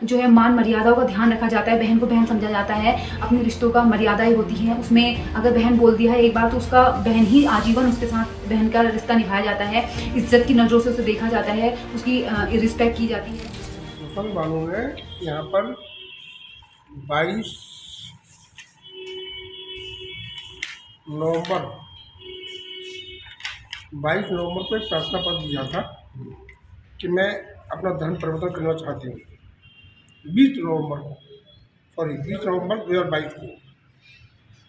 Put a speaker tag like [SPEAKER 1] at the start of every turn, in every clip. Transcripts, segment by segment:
[SPEAKER 1] जो है मान मर्यादाओं का ध्यान रखा जाता है, बहन को बहन समझा जाता है, अपने रिश्तों का मर्यादाएं होती हैं। उसमें अगर बहन बोल दिया है एक बार तो उसका बहन ही आजीवन उसके साथ बहन का रिश्ता निभाया जाता है, इज्जत की नज़रों से उसे देखा जाता है, उसकी रिस्पेक्ट की जाती है।
[SPEAKER 2] मुसलमानों ने यहाँ पर 22 नवंबर 22 नवंबर को एक प्रार्थना पत्र दिया था कि मैं अपना धर्म परिवर्तन करना चाहती हूँ। 20 नवंबर 2022 को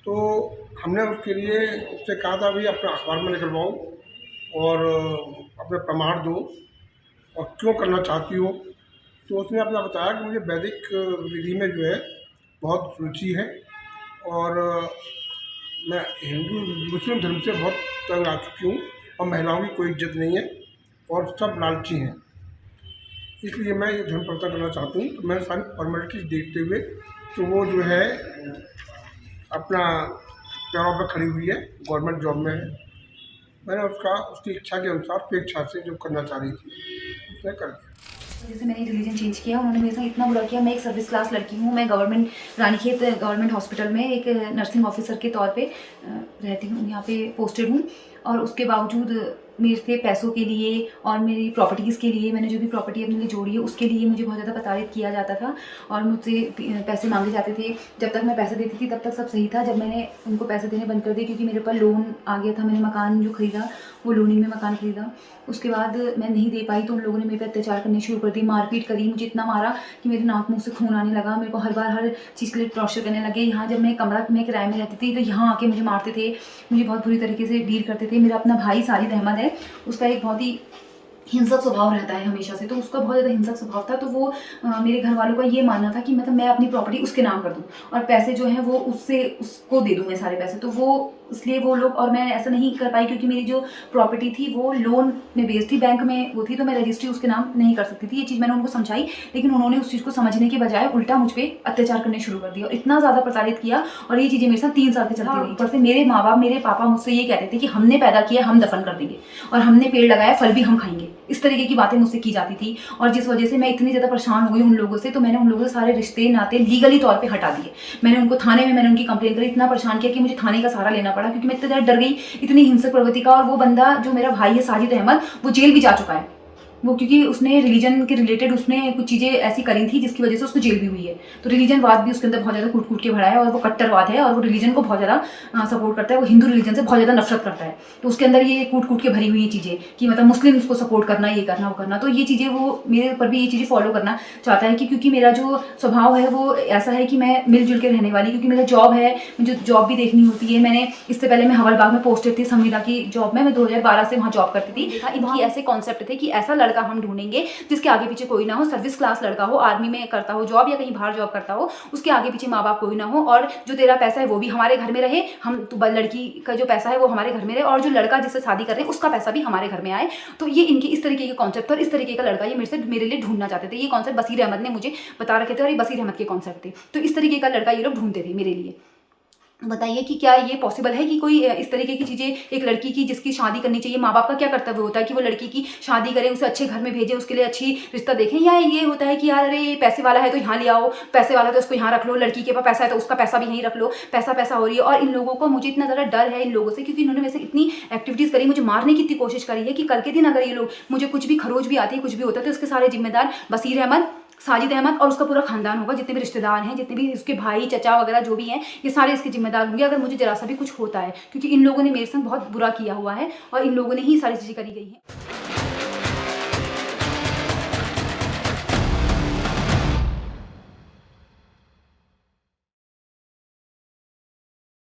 [SPEAKER 2] तो हमने उसके लिए उससे कहा था भाई अपना अखबार में निकलवाओ और अपने प्रमाण दो और क्यों करना चाहती हो। तो उसने अपना बताया कि मुझे वैदिक विधि में जो है बहुत रुचि है और मैं हिंदू मुस्लिम धर्म से बहुत तंग आ चुकी हूँ और महिलाओं की कोई इज्जत नहीं है और सब लालची हैं, इसलिए मैं ये धर्म परिवर्तन करना चाहती हूँ। तो मैंने सारी फॉर्मेलिटीज देखते हुए तो वो जो है अपना पैरों पर खड़ी हुई है, गवर्नमेंट जॉब में है। मैंने उसकी इच्छा के अनुसार स्वेच्छा से जो करना चाह रही थी उसने कर दिया।
[SPEAKER 1] जैसे मैंने रिलीजन चेंज किया, उन्होंने मेरे साथ इतना बुरा किया। मैं एक सर्विस क्लास लड़की हूँ, मैं गवर्नमेंट रानीखेत गवर्नमेंट हॉस्पिटल में एक नर्सिंग ऑफिसर के तौर पे रहती हूँ, यहाँ पे पोस्टेड हूँ। और उसके बावजूद मेरे से पैसों के लिए और मेरी प्रॉपर्टीज़ के लिए, मैंने जो भी प्रॉपर्टी अपने लिए जोड़ी है उसके लिए मुझे बहुत ज़्यादा प्रताड़ित किया जाता था और मुझसे पैसे मांगे जाते थे। जब तक मैं पैसे देती थी तब तक सब सही था। जब मैंने उनको पैसे देने बंद कर दिए क्योंकि मेरे पर लोन आ गया था, मैंने मकान जो ख़रीदा वो लोनिंग में मकान ख़रीदा, उसके बाद मैं नहीं दे पाई तो उन लोगों ने मेरे पर अत्याचार करने शुरू कर दी, मारपीट करी, मुझे इतना मारा कि मेरे नाक मुँह से खून आने लगा। मेरे को हर बार हर चीज़ के लिए टॉर्चर करने लगे। यहाँ जब मैं कमरा में किराए में रहती थी तो यहाँ आके मुझे मारते थे, मुझे बहुत बुरी तरीके से डील करते थे। मेरा अपना भाई साजिद अहमद है, उसका एक बहुत ही हिंसक स्वभाव रहता है हमेशा से, तो उसका बहुत ज़्यादा हिंसक स्वभाव था। तो वो मेरे घर वालों का ये मानना था कि मतलब मैं अपनी प्रॉपर्टी उसके नाम कर दूँ और पैसे जो हैं वो उसको दे दूँ मैं सारे पैसे। तो वो इसलिए वो लोग, और मैं ऐसा नहीं कर पाई क्योंकि मेरी जो प्रॉपर्टी थी वो लोन में बेस्ड थी, बैंक में वो थी, तो मैं रजिस्ट्री उसके नाम नहीं कर सकती थी। ये चीज़ मैंने उनको समझाई, लेकिन उन्होंने उस चीज़ को समझने के बजाय उल्टा मुझ पर अत्याचार करने शुरू कर दिया और इतना ज़्यादा प्रताड़ित किया। और ये चीज़ें मेरे साथ 3 साल से चलती रही। ऊपर से मेरे माँ बाप, मेरे पापा मुझसे ये कहते थे कि हमने पैदा किया हम दफन कर देंगे और हमने पेड़ लगाया फल भी हम खाएंगे, इस तरीके की बातें मुझसे की जाती थी। और जिस वजह से मैं इतनी ज़्यादा परेशान हो गई उन लोगों से, तो मैंने उन लोगों से सारे रिश्ते नाते लीगली तौर पे हटा दिए। मैंने उनको थाने में उनकी कंप्लेंट करी, इतना परेशान किया कि मुझे थाने का सहारा लेना पड़ा क्योंकि मैं इतना ज़्यादा डर गई इतनी हिंसक प्रवृत्ति का। और वो बंदा जो मेरा भाई है साजिद अहमद, वो जेल भी जा चुका है, वो क्योंकि उसने रिलीजन के रिलेटेड उसने कुछ चीज़ें ऐसी करी थी जिसकी वजह से उसको जेल भी हुई है। तो रिलीजनवाद भी उसके अंदर बहुत ज़्यादा कूट कूट के भरा है और वो कट्टरवाद है और वो रिलीजन को बहुत ज़्यादा सपोर्ट करता है, वो हिंदू रिलीजन से बहुत ज़्यादा नफरत करता है। तो उसके अंदर ये कूट कूट के भरी हुई चीज़ें कि मतलब मुस्लिम्स को सपोर्ट करना, ये करना वो करना। तो ये चीज़ें वो मेरे ऊपर भी ये चीज़ें फॉलो करना चाहता है कि क्योंकि मेरा जो स्वभाव है वो ऐसा है कि मैं मिलजुल के रहने वाली, क्योंकि मेरा जॉब है, मुझे जॉब भी देखनी होती है। मैंने इससे पहले मैं हवलबाग में पोस्टेड थी संविदा की जॉब में, मैं 2012 से वहाँ जॉब करती थी। इनकी ऐसे कॉन्सेप्ट थे कि ऐसा लड़का हम ढूंढेंगे जिसके आगे पीछे कोई ना हो, सर्विस क्लास लड़का हो, आर्मी में करता हो जॉब या कहीं बाहर जॉब करता हो, उसके आगे पीछे माँ बाप कोई ना हो, और जो तेरा पैसा है वो भी हमारे घर में रहे, हम तो लड़की का जो पैसा है वो हमारे घर में रहे, और जो लड़का जिससे शादी कर रहे हैं उसका पैसा भी हमारे घर में आए। तो ये इनकी इस तरीके के कॉन्सेप्ट और इस तरीके का लड़का ये मेरे लिए ढूंढना चाहते थे। ये कॉन्सेप्ट बसीर अहमद ने मुझे बता रखे थे और ये बसीर अहमद के कॉन्सेप्ट थे। तो इस तरीके का लड़का ये लोग ढूंढते थे मेरे लिए। बताइए कि क्या ये पॉसिबल है कि कोई इस तरीके की चीज़ें एक लड़की की जिसकी शादी करनी चाहिए, माँ बाप का क्या कर्तव्य होता है कि वो लड़की की शादी करें, उसे अच्छे घर में भेजें, उसके लिए अच्छी रिश्ता देखें, या ये होता है कि यार अरे ये पैसे वाला है तो यहाँ ले आओ, पैसे वाला तो उसको यहाँ रख लो, लड़की के पास पैसा है तो उसका पैसा भी यहीं रख लो, पैसा पैसा हो रही है। और इन लोगों को, मुझे इतना ज़्यादा डर है इन लोगों से क्योंकि इन्होंने मेरे से इतनी एक्टिविटीज़ करी, मुझे मारने की इतनी कोशिश करी है कि कल के दिन अगर ये लोग मुझे कुछ भी खरोच भी आती है, कुछ भी होता है, तो उसके सारे जिम्मेदार बसीर अहमद, साजिद अहमद और उसका पूरा खानदान होगा। जितने भी रिश्तेदार हैं, जितने भी उसके भाई चचा वगैरह जो भी हैं, ये सारे इसके जिम्मेदार होंगे अगर मुझे जरा सा भी कुछ होता है, क्योंकि इन लोगों ने मेरे संग बहुत बुरा किया हुआ है और इन लोगों ने ही सारी चीज़ें करी गई हैं।